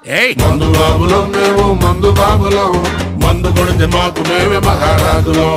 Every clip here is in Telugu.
మందు బాబులో మేము మందు బాబులో మందు కొడితే మాకు మేమే మహారాజులో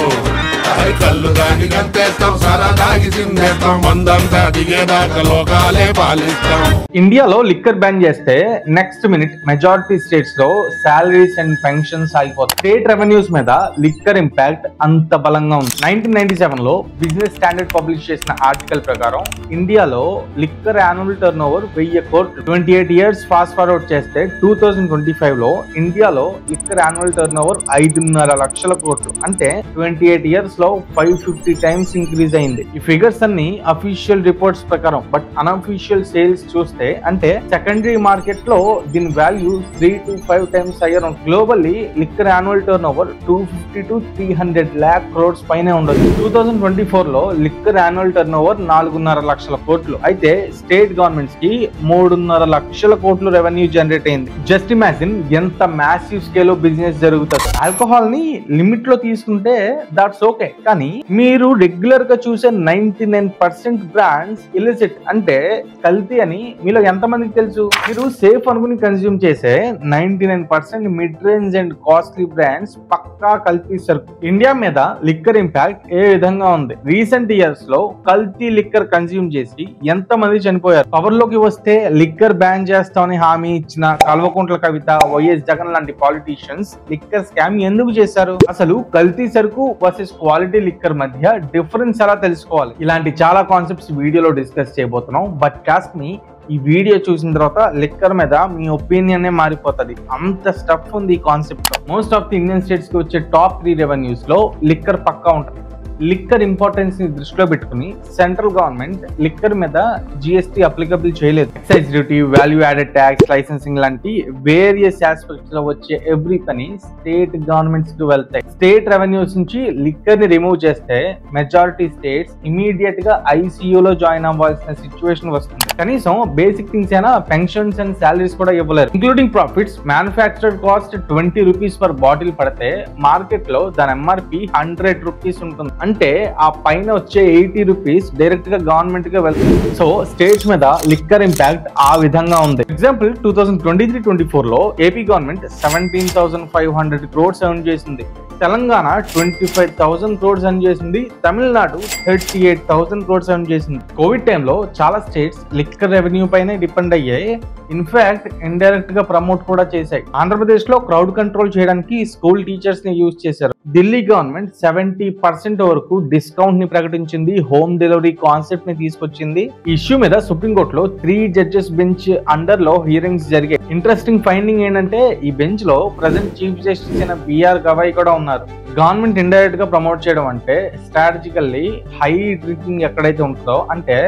కళ్ళు దాగి గంతేస్తాం సారా దాగి సిందేస్తాం మందంతా దిగేదాకా లోకాలే పాలిస్తాం. ఇండియాలో లిక్కర్ బ్యాన్ చేస్తే నెక్స్ట్ మినిట్ మెజారిటీ స్టేట్స్ లో సాలరీస్ అండ్ పెన్షన్స్ ఆగిపోతాయి. స్టేట్ రెవెన్యూస్ మీద లిక్కర్ ఇంపాక్ట్ అంత బలంగా ఉంది. 1997 లో బిజినెస్ స్టాండర్డ్ పబ్లిష్ చేసిన ఆర్టికల్ ప్రకారం ఇండియాలో లిక్కర్ యాన్యువల్ టర్న్ ఓవర్ 1000 కోట్లు. 28 years ఫాస్ట్ ఫార్వర్డ్ చేస్తే 2025 లో ఇండియాలో లిక్కర్ యాన్యువల్ టర్న్ ఓవర్ 5.5 లక్షల కోట్లు. అంటే 28 years లో 550 times ఇంక్రీజ్ అయింది. ఈ ఫిగర్స్ అన్ని అఫీషియల్ రిపోర్ట్స్ ప్రకారం. బట్ అన్అఫీషియల్ సేల్స్ చూస్తే అంటే సెకండరీ మార్కెట్ లో దీని వాల్యూ 3 to 5 times హైయర్ ఉంటుంది. Globally liquor annual turn over 250 to 300 lakh crores పైనే ఉండదు. 2024 లో లిక్కర్ యాన్యువల్ టర్న్ ఓవర్ 4.5 లక్షల కోట్లు. అయితే స్టేట్ గవర్నమెంట్స్ కి 3.5 లక్షల కోట్లు రెవెన్యూ జనరేట్ అయింది. జస్ట్ ఇమాజిన్ ఎంత మ్యాసివ్ స్కేల్ బిజినెస్ జరుగుతుంది. ఆల్కహాల్ ని లిమిట్ లో తీసుకుంటే దాట్స్ ఓకే, కానీ మీరు రెగ్యులర్ గా చూసే 99% బ్రాండ్స్ ఇలిసిట్ అంటే కల్తీ అని మీలో ఎంత మందికి తెలుసు? మీరు సేఫ్ అనుకుని కన్స్యూమ్ చేసే 99% mid range and costly brands పక్కా కల్తీ సరుకు. ఇండియా మీద లిక్కర్ ఇంపాక్ట్ ఏ విధంగా ఉంది? రీసెంట్ ఇయర్స్ లో కల్తీ లిక్కర్ కన్స్యూమ్ చేసి ఎంత మంది చనిపోయారు? పవర్ లోకి వస్తే లిక్కర్ బ్యాన్ చేస్తామని హామీ ఇచ్చిన కల్వకుంట్ల కవిత, వైఎస్ జగన్ లాంటి పాలిటీషియన్స్ లిక్కర్ స్కామ్ ఎందుకు చేశారు? అసలు కల్తీ సరుకు వర్సెస్ క్వాలిటీ లిక్కర్ మధ్య డిఫరెన్స్ ఎలా తెలుసుకోవాలి? ఇలాంటి చాలా కాన్సెప్ట్స్ వీడియోలో డిస్కస్ చేయబోతున్నాం. బట్ ట్రస్ట్ మీ, ఈ వీడియో చూసిన తర్వాత లిక్కర్ మీద మీ ఒపీనియన్ మారిపోతుంది. అంత స్టఫ్ ఉంది ఈ concept. Most of the Indian states కి వచ్చే టాప్ 3 రెవెన్యూస్ లో లిక్కర్ పక్కా ఉంటుంది. లిక్కర్ ఇంపార్టెన్స్ ని దృష్టిలో పెట్టుకుని సెంట్రల్ గవర్నమెంట్ లిక్కర్ మీద జిఎస్టీ అప్లికబుల్ చేయలేదు. Excise duty, value added tax, licensing లాంటి వేరియస్ ఆస్పెక్ట్స్ లో వచ్చే ఎవ్రీ పని స్టేట్ గవర్నమెంట్స్ కి వెళ్తాయి. స్టేట్ రెవెన్యూస్ నుంచి లిక్కర్ ని రిమూవ్ చేస్తే మెజారిటీ స్టేట్స్ ఇమీడియట్ గా ఐసీయూలో జాయిన్ అవ్వాల్సిన సిచ్యువేషన్ వస్తుంది. కనీసం బేసిక్ థింగ్స్ అయినా పెన్షన్స్ అండ్ సాలరీస్ కూడా ఇవ్వలేరు. Including profits. Manufactured cost 20 rupees per bottle పడితే మార్కెట్ లో దాని ఎంఆర్పి 100 రూపీస్ ఉంటుంది. అంటే ఆ పైన వచ్చే 80 రూపీస్ డైరెక్ట్ గా గవర్నమెంట్ గా వెళ్తుంది. సో స్టేట్స్ మీద లిక్కర్ ఇంపాక్ట్ ఆ విధంగా ఉంది. ఎగ్జాంపుల్ 2023-24 లో ఏపీ గవర్నమెంట్ 17,500 crores ఎర్న్ చేసింది. తెలంగాణ 25,000 crores ఎర్న్ చేసింది. తమిళనాడు 38,000 crores ఎర్న్ చేసింది. కోవిడ్ టైంలో చాలా స్టేట్స్ లిక్కర్ రెవెన్యూ పైనే డిపెండ్ అయ్యాయి. ఇన్ఫాక్ట్ ఇండైరెక్ట్ గా ప్రమోట్ కూడా చేశాయి. ఆంధ్రప్రదేశ్ లో క్రౌడ్ కంట్రోల్ చేయడానికి స్కూల్ టీచర్స్ ని యూజ్ చేశారు. ఢిల్లీ గవర్నమెంట్ 70% వరకు డిస్కౌంట్ ని ప్రకటించింది. హోమ్ డెలివరీ కాన్సెప్ట్ ని తీసుకొచ్చింది. ఈ ఇష్యూ మీద సుప్రీంకోర్టులో 3 judges బెంచ్ అండర్ లో హియరింగ్స్ జరిగాయి. ఇంట్రెస్టింగ్ ఫైండింగ్ ఏంటంటే ఈ బెంచ్ లో ప్రజెంట్ చీఫ్ జస్టిస్ అయిన బిఆర్ గవాయ్ కూడా ఉన్నారు. గవర్నమెంట్ ఇండైరెక్ట్ గా ప్రమోట్ చేయడం అంటే స్ట్రాటజికల్లీ హై డ్రింకింగ్ ఎక్కడైతే ఉంటుందో అంటే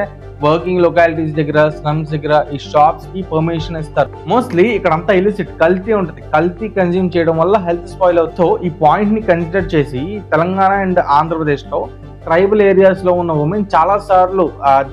వర్కింగ్ లొకాలిటీస్ దగ్గర, స్లమ్స్ దగ్గర ఈ షాప్స్ కి పర్మిషన్ ఇస్తారు. మోస్ట్లీ ఇక్కడ అంతా ఇలిసిట్ కల్తీ ఉంటుంది. కల్తీ కన్జ్యూమ్ చేయడం వల్ల హెల్త్ స్పాయిల్ అవుతుంది. ఈ పాయింట్ ని కన్సిడర్ చేసి తెలంగాణ అండ్ ఆంధ్రప్రదేశ్ లో ట్రైబల్ ఏరియాస్ లో ఉన్న ఉమెన్ చాలా సార్లు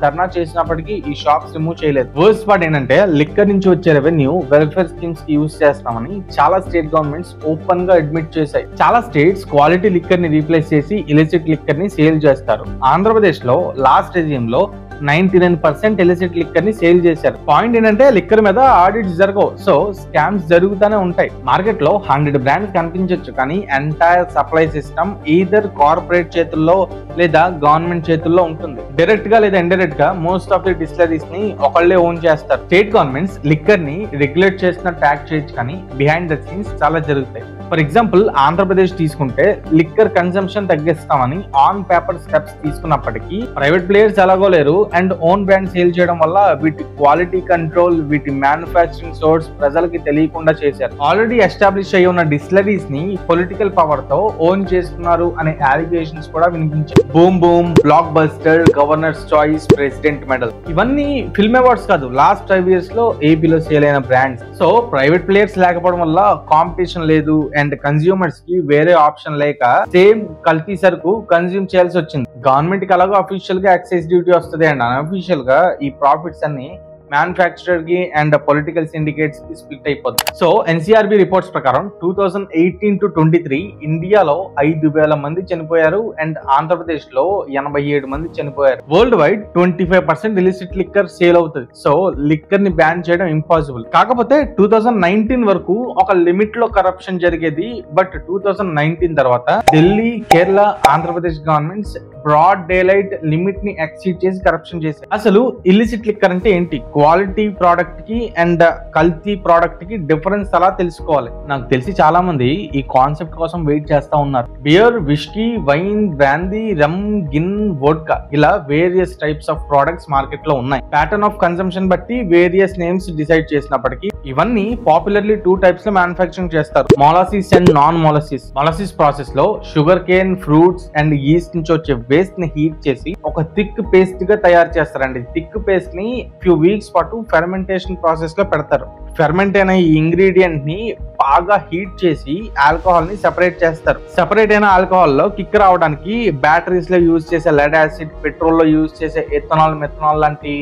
ధర్నా చేసినప్పటికీ ఈ షాప్స్ రిమూవ్ చేయలేదు. వర్స్ట్ పార్ట్ ఏంటంటే లిక్కర్ నుంచి వచ్చే రెవెన్యూ వెల్ఫేర్ స్కీమ్స్ కి యూజ్ చేస్తామని చాలా స్టేట్ గవర్నమెంట్స్ ఓపెన్ గా అడ్మిట్ చేశాయి. చాలా స్టేట్స్ క్వాలిటీ లిక్కర్ ని రీప్లేస్ చేసి ఇలిసిట్ లిక్కర్ ని సేల్ చేస్తారు. ఆంధ్రప్రదేశ్ లో లాస్ట్ రెజ్యూమ్ లో 99% ఇలిసిట్ లిక్కర్ ని సేల్ చేశారు. పాయింట్ ఏంటంటే లిక్కర్ మీద ఆడిట్స్ జరగవు. సో స్కామ్స్ జరుగుతూనే ఉంటాయి. మార్కెట్ లో 100 బ్రాండ్స్ కనిపించవచ్చు, కానీ entire supply system either corporate చేతుల్లో లేదా గవర్నమెంట్ చేతుల్లో ఉంటుంది. డైరెక్ట్ గా లేదా ఇండైరెక్ట్ గా మోస్ట్ ఆఫ్ ది డిస్టిలరీస్ ని ఒకళ్ళే ఓన్ చేస్తారు. స్టేట్ గవర్నమెంట్స్ లిక్కర్ ని రెగ్యులేట్ చేసిన ట్యాక్స్ చేయొచ్చు, కానీ బిహైండ్ ద సీన్స్ చాలా జరుగుతాయి. ఫర్ ఎగ్జాంపుల్ ఆంధ్రప్రదేశ్ తీసుకుంటే లిక్కర్ కన్సంప్షన్ తగ్గిస్తామని ఆన్ పేపర్ స్టెప్స్ తీసుకున్నప్పటికీ ప్రైవేట్ ప్లేయర్స్ ఎలాగో లేరు అండ్ ఓన్ బ్రాండ్ సేల్ చేయడం వల్ల వీటి క్వాలిటీ కంట్రోల్, వీటి మ్యానుఫ్యాక్చరింగ్ సోర్స్ ప్రజలకి తెలియకుండా చేశారు. ఆల్రెడీ ఎస్టాబ్లిష్ అయి ఉన్న డిస్టిలరీస్ ని పొలిటికల్ పవర్ తో ఓన్ చేస్తున్నారు అనే అలిగేషన్స్ కూడా వినిపించాయి. Boom boom, block buster, governors choice, president medal ఇవన్నీ ఫిల్మ్ అవార్డ్స్ కాదు, లాస్ట్ 5 years లో ఏపీలో సేల్ అయిన బ్రాండ్స్. సో ప్రైవేట్ ప్లేయర్స్ లేకపోవడం వల్ల కాంపిటీషన్ లేదు అండ్ కన్స్యూమర్స్ కి వేరే ఆప్షన్ లేక సేమ్ కల్తీ సరుకు కన్స్యూమ్ చేయాల్సి వచ్చింది. గవర్నమెంట్ కి అలాగో అఫీషియల్ గా ఎక్సైజ్ డ్యూటీ వస్తుంది అండ్ అన్అఫీషియల్ గా ఈ ప్రాఫిట్స్ అన్ని మ్యానుఫ్యాక్చరర్ కి అండ్ పొలిటికల్ సిండికేట్స్ కి స్ప్లిట్ అయిపోద్ది. సో ఎన్సీఆర్బి రిపోర్ట్స్ ప్రకారం 2018 to 23 ఇండియాలో 5,000 మంది చనిపోయారు అండ్ ఆంధ్రప్రదేశ్ లో 87 మంది చనిపోయారు. World wide 25% illicit liquor sale అవుతుంది. సో లిక్కర్ ని బ్యాన్ చేయడం ఇంపాసిబుల్. కాకపోతే 2019 వరకు ఒక లిమిట్ లో కరప్షన్ జరిగేది. బట్ 2019 తర్వాత Delhi, Kerala, Andhra Pradesh governments broad daylight limit ని ఎక్సీడ్ చేసి కరప్షన్ చేశారు. అసలు ఇల్లిసిట్ లిక్కర్ అంటే ఏంటి, క్వాలిటీ ప్రోడక్ట్ కి అండ్ కల్తీ ప్రోడక్ట్ కి డిఫరెన్స్ అలా తెలుసుకోవాలి. నాకు తెలిసి చాలా మంది ఈ కాన్సెప్ట్ కోసం వెయిట్ చేస్తా ఉన్నారు. Beer, whisky, wine, brandy, rum, gin, vodka ఇలా various types of products market లో ఉన్నాయి. ప్యాటర్న్ ఆఫ్ కన్సంప్షన్ బట్టి వేరియస్ నేమ్స్ డిసైడ్ చేసినప్పటికీ ఇవన్నీ పాపులర్లీ 2 టైప్స్ లో మ్యానుఫ్యాక్చరింగ్ చేస్తారు. Molasses and non molasses. Molasses process లో sugar cane, fruits and yeast నుంచి వచ్చే వేస్ట్ ని హీట్ చేసి ఒక థిక్ పేస్ట్ గా తయారు చేస్తారండి. థిక్ పేస్ట్ ని ఫ్యూ వీక్స్ పాటు ఫెర్మెంటేషన్ ప్రాసెస్ లో పెడతారు. ఫెర్మెంట్ అయిన ఈ ఇంగ్రీడియంట్ ని బాగా హీట్ చేసి ఆల్కహాల్ ని సెపరేట్ చేస్తారు. సెపరేట్ అయిన ఆల్కహాల్ లో కిక్ రావడానికి బ్యాటరీస్ లో యూజ్ చేసే లెడ్ యాసిడ్, పెట్రోల్ లో యూజ్ చేసే ఎథనాల్, మెథనాల్ లాంటి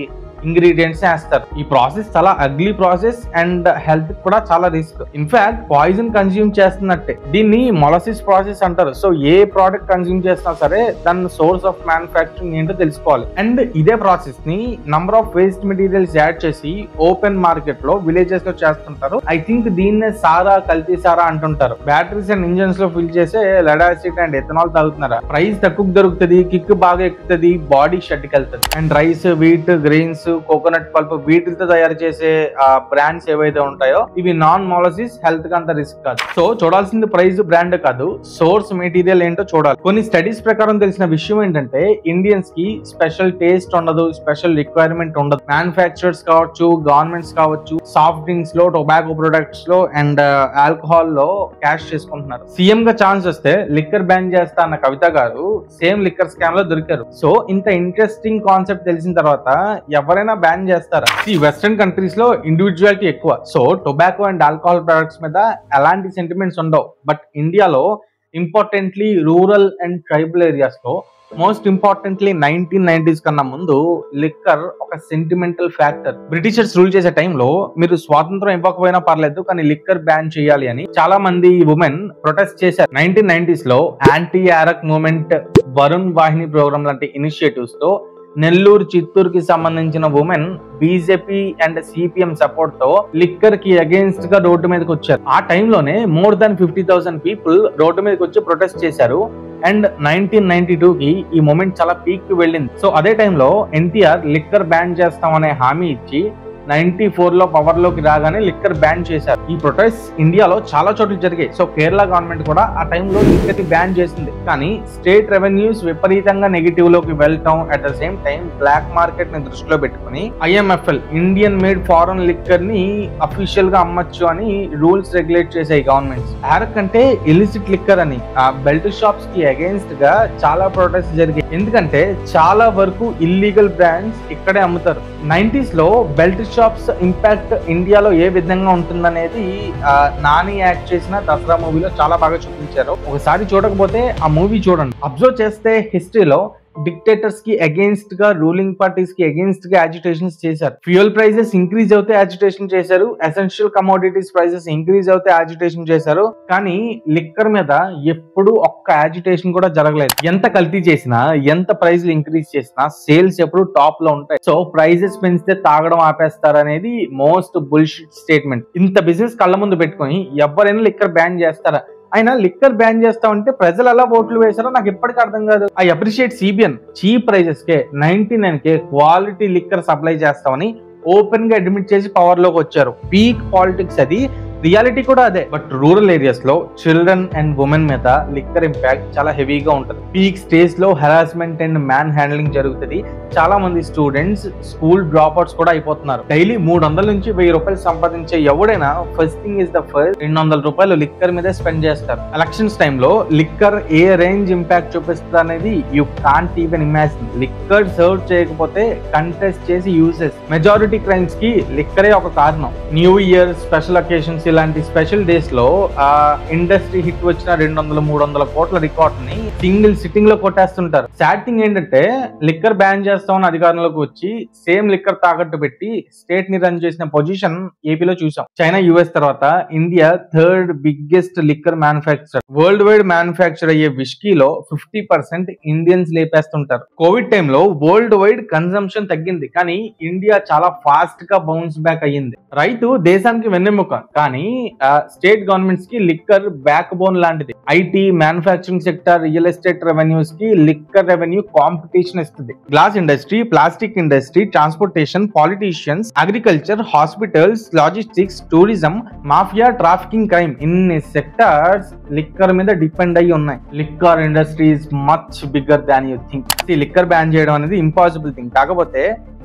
ఇంగ్రీడియంట్స్ వేస్తారు. ఈ ప్రాసెస్ చాలా అగ్లీ ప్రాసెస్ అండ్ హెల్త్ కూడా చాలా రిస్క్. ఇన్ఫాక్ట్ పాయిజన్ కన్స్యూమ్ చేస్తున్నట్టే. దీన్ని మొలాసిస్ ప్రాసెస్ అంటారు. సో ఏ ప్రోడక్ట్ కన్స్యూమ్ చేసినా సరే దాని సోర్స్ ఆఫ్ మ్యానుఫ్యాక్చరింగ్ ఏంటో తెలుసుకోవాలి. అండ్ ఇదే ప్రాసెస్ ని number of waste materials add చేసి ఓపెన్ మార్కెట్ లో విలేజెస్ లో చేస్తుంటారు. ఐ థింక్ దీన్నే సారా, కల్తీ సారా అంటుంటారు. బ్యాటరీస్ అండ్ ఇంజన్స్ లో ఫిల్ చేసే లెడ్ యాసిడ్ అండ్ ఎథనాల్ తాగుతున్నారా. ప్రైస్ తక్కువ దొరుకుతుంది, కిక్ బాగా ఎక్కుతుంది, బాడీ షెడ్కి వెళ్తుంది. And rice, wheat, grains, coconut pulp వీటితో తయారు చేసే బ్రాండ్స్ ఏవైతే ఉంటాయో ఇవి నాన్ మొలాసిస్, హెల్త్ కి అంత రిస్క్ కాదు. సో చూడాల్సింది ప్రైస్, బ్రాండ్ కాదు, సోర్స్ మెటీరియల్ ఏంటో చూడాలి. కొన్ని స్టడీస్ ప్రకారం తెలిసిన విషయం ఏంటంటే ఇండియన్స్ కి స్పెషల్ టేస్ట్ ఉండదు, స్పెషల్ రిక్వైర్మెంట్ ఉండదు. మ్యానుఫ్యాక్చరర్స్ కావచ్చు, గవర్నమెంట్స్ కావచ్చు, సాఫ్ట్ డ్రింక్స్ లో, టొబాకో ప్రొడక్ట్స్ లో అండ్ ఆల్కహాల్ లో క్యాష్ చేసుకుంటున్నారు. సీఎం గా ఛాన్స్ వస్తే లిక్కర్ బ్యాన్ చేస్తా అన్న కవిత గారు సేమ్ లిక్కర్ స్కామ్ లో దొరికారు. సో ఇంత ఇంట్రెస్టింగ్ కాన్సెప్ట్ తెలిసిన తర్వాత ఎవరైనా బ్యాన్ చేస్తారా? ఈ వెస్టర్న్ కంట్రీస్ లో ఇండివిజువాలిటీ ఎక్కువ. So tobacco and alcohol products మీద ఎలాంటి సెంటిమెంట్స్ ఉండవు. బట్ ఇండియాలో importantly rural and tribal areas లో, మోస్ట్ ఇంపార్టెంట్లీ 1990s కన్నా ముందు లిక్కర్ ఒక సెంటిమెంటల్ ఫ్యాక్టర్. బ్రిటిషర్స్ రూల్ చేసే టైంలో మీరు స్వాతంత్రం ఇవ్వకపోయినా పర్లేదు కానీ లిక్కర్ బ్యాన్ చేయాలి అని చాలా మంది ఉమెన్ ప్రొటెస్ట్ చేశారు. 1990s లో యాంటీ యారక్ మూవ్మెంట్, వరుణ్ వాహిని ప్రోగ్రామ్ లాంటి ఇనిషియేటివ్స్ తో నెల్లూరు, చిత్తూరుకి సంబంధించిన women BJP and CPM support తో లిక్కర్ కి అగేన్స్ట్ గా రోడ్డు మీదకి వచ్చారు. ఆ టైంలోనే మోర్ దాన్ 50,000 పీపుల్ రోడ్డు మీదకి వచ్చి ప్రొటెస్ట్ చేశారు. అండ్ 1992 కి ఈ మూమెంట్ చాలా పీక్ కి వెళ్ళింది. సో అదే టైంలో ఎన్టీఆర్ లిక్కర్ బ్యాన్ చేస్తామనే హామీ ఇచ్చి 94 లో పవర్ లోకి రాగానే లిక్కర్ బ్యాన్ చేశారు. ఈ ప్రొటెస్ట్ ఇండియాలో చాలా చోట్ల జరిగాయి. సో కేరళ గవర్నమెంట్ కూడా ఆ టైంలో లిక్కర్ ని బ్యాన్ చేసింది. కానీ స్టేట్ రెవెన్యూస్ విపరీతంగా నెగిటివ్ లోకి వెళ్ళటం, at the same time black market ని దృష్టిలో పెట్టుకుని IMFL Indian made foreign liquor ని అఫీషియల్ గా అమ్మచ్చు అని రూల్స్ రెగ్యులేట్ చేసాయి గవర్నమెంట్స్. యారక్ అంటే ఇలిసిట్ లిక్కర్ అని ఆ బెల్ట్ షాప్స్ కి అగేన్స్ట్ గా చాలా ప్రొటెస్ట్ జరిగాయి. ఎందుకంటే చాలా వరకు ఇల్లీగల్ బ్రాండ్స్ ఇక్కడే అమ్ముతారు. 90s లో బెల్ట్ షాప్స్ ఇంపాక్ట్ ఇండియాలో ఏ విధంగా ఉంటుందనేది నాని యాక్ట్ చేసిన దసరా మూవీలో చాలా బాగా చూపించారు. ఒకసారి చూడకపోతే ఆ మూవీ చూడండి. అబ్జర్వ్ చేస్తే హిస్టరీలో డిక్టేటర్స్ కి అగేన్స్ట్ గా, రూలింగ్ పార్టీస్ కి అగేన్స్ట్ గా యాజిటేషన్స్ చేశారు. ఫ్యూయల్ ప్రైసెస్ ఇంక్రీజ్ అవుతే యాజిటేషన్ చేశారు, ఎసెన్షియల్ కమోడిటీస్ ప్రైసెస్ ఇంక్రీజ్ అవుతే యాజిటేషన్ చేశారు. కానీ లిక్కర్ మీద ఎప్పుడు ఒక్క యాజిటేషన్ కూడా జరగలేదు. ఎంత కల్తీ చేసినా, ఎంత ప్రైస్లు ఇంక్రీజ్ చేసినా సేల్స్ ఎప్పుడు టాప్ లో ఉంటాయి. సో ప్రైసెస్ పెంచితే తాగడం ఆపేస్తారు అనేది మోస్ట్ బుల్షిట్ స్టేట్మెంట్. ఇంత బిజినెస్ కళ్ళ ముందు పెట్టుకుని ఎవరైనా లిక్కర్ బ్యాన్ చేస్తారా? ఆయన లిక్కర్ బ్యాన్ చేస్తా ఉంటే ప్రజలు ఎలా ఓట్లు వేశారో నాకు ఎప్పటికీ అర్థం కాదు. I appreciate CBN cheap prices కే 99K క్వాలిటీ లిక్కర్ సప్లై చేస్తామని ఓపెన్ గా అడ్మిట్ చేసి పవర్ లోకి వచ్చారు. పీక్ పాలిటిక్స్ అది, రియాలిటీ కూడా అదే. బట్ రూరల్ ఏరియాస్ లో చిల్డ్రన్ అండ్ ఉమెన్ మీద లిక్కర్ ఇంపాక్ట్ చాలా హెవీగా ఉంటుంది. పీక్ స్టేజ్ లో హెరాస్మెంట్ అండ్ మ్యాన్ హ్యాండ్లింగ్ జరుగుతుంది. చాలా మంది స్టూడెంట్స్ స్కూల్ డ్రాప్ అవుట్స్ కూడా అయిపోతున్నారు. డైలీ 300 నుంచి 1000 రూపాయలు సంపాదించే ఎవడైనా first thing is the first 200 రూపాయలు లిక్కర్ మీద స్పెండ్ చేస్తారు. ఎలక్షన్స్ టైంలో లిక్కర్ ఏ రేంజ్ ఇంపాక్ట్ చూపిస్తుంది అనేది you can't even imagine. Liquor serve చేయకపోతే కంటెస్ట్ చేసి యూసెస్. మెజారిటీ క్రైమ్స్ కి లిక్కరే ఒక కారణం. న్యూ ఇయర్, స్పెషల్ అకేషన్స్ ఇలాంటి స్పెషల్ డేస్ లో ఆ ఇండస్ట్రీ హిట్ వచ్చిన 200-300 కోట్ల రికార్డ్ ని సింగిల్ సిట్టింగ్ లో కొట్టేస్తుంటారు. సాడ్ థింగ్ ఏంటంటే లిక్కర్ బ్యాన్ చేస్తామని అధికారంలోకి వచ్చి సేమ్ లిక్కర్ తాకట్టు పెట్టి స్టేట్ ని రన్ చేసిన పొజిషన్ ఏపీలో చూసాం. చైనా, యుఎస్ తర్వాత India third biggest liquor manufacture. World wide manufacture అయ్యే విస్కీలో 50% ఇండియన్స్ లేపేస్తుంటారు. కోవిడ్ టైంలో వరల్డ్ వైడ్ కన్సంప్షన్ తగ్గింది, కానీ ఇండియా చాలా ఫాస్ట్ గా బౌన్స్ బ్యాక్ అయ్యింది. రైతు దేశానికి వెన్నెముక, కానీ స్టేట్ గవర్నమెంట్స్ కి లిక్కర్ బ్యాక్ బోన్ లాంటిది. IT, manufacturing sector, real estate revenues కి లిక్కర్ రెవెన్యూ కాంపిటీషన్ ఇస్తుంది. Glass industry, plastic industry, transportation, politicians, agriculture, hospitals, logistics, tourism, mafia, trafficking, crime, ఇన్ని సెక్టర్స్ లిక్కర్ మీద డిపెండ్ అయ్యి ఉన్నాయి. Liquor industry is much bigger than you think. Liquor ban చేయడం అనేది ఇంపాసిబుల్ థింగ్. కాకపోతే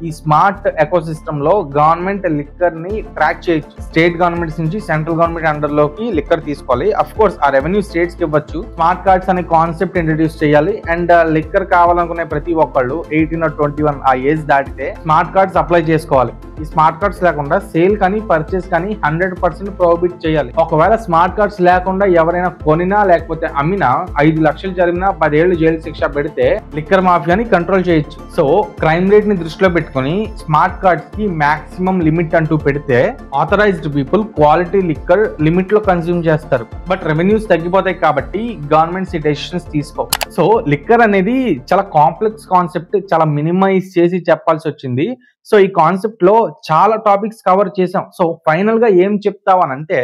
ఈ స్మార్ట్ ఎకోసిస్టమ్ లో గవర్నమెంట్ లిక్కర్ ని ట్రాక్ చేయొచ్చు. స్టేట్ గవర్నమెంట్స్ నుంచి సెంట్రల్ గవర్నమెంట్ అండర్ లోకి లిక్కర్ తీసుకోవాలి. అఫ్ కోర్స్ ఆ రెవెన్యూ స్టేట్స్ కి ఇవ్వచ్చు. స్మార్ట్ కార్డ్స్ అనే కాన్సెప్ట్ ఇంట్రడ్యూస్ చేయాలి. అండ్ లిక్కర్ కావాలనుకునే ప్రతి ఒక్కళ్ళు 18 or 21 ఆ ఏజ్ దాటితే స్మార్ట్ కార్డ్స్ అప్లై చేసుకోవాలి. ఈ స్మార్ట్ కార్డ్స్ లేకుండా సేల్ కానీ పర్చేస్ కానీ 100% ప్రోహిబిట్ చేయాలి. ఒకవేళ స్మార్ట్ కార్డ్స్ లేకుండా ఎవరైనా కొనినా లేకపోతే అమ్మినా 5 లక్షలు జరిమినా 10 ఏళ్లు జైలు శిక్ష పెడితే లిక్కర్ మాఫియాని కంట్రోల్ చేయొచ్చు. సో క్రైమ్ రేట్ ని దృష్టిలో పెట్టుకుని స్మార్ట్ కార్డ్స్ కి మాక్సిమం లిమిట్ అంటూ పెడితే authorised people quality liquor limit లో కన్స్యూమ్ చేస్తారు. బట్ రెవెన్యూస్ తగ్గిపోతాయి కాబట్టి గవర్నమెంట్స్ ఈ డెసిషన్స్ తీసుకో. సో లిక్కర్ అనేది చాలా కాంప్లెక్స్ కాన్సెప్ట్, చాలా మినిమైజ్ చేసి చెప్పాల్సి వచ్చింది. సో ఈ కాన్సెప్ట్ లో చాలా టాపిక్స్ కవర్ చేసాం. సో ఫైనల్ గా ఏం చెప్తావనంటే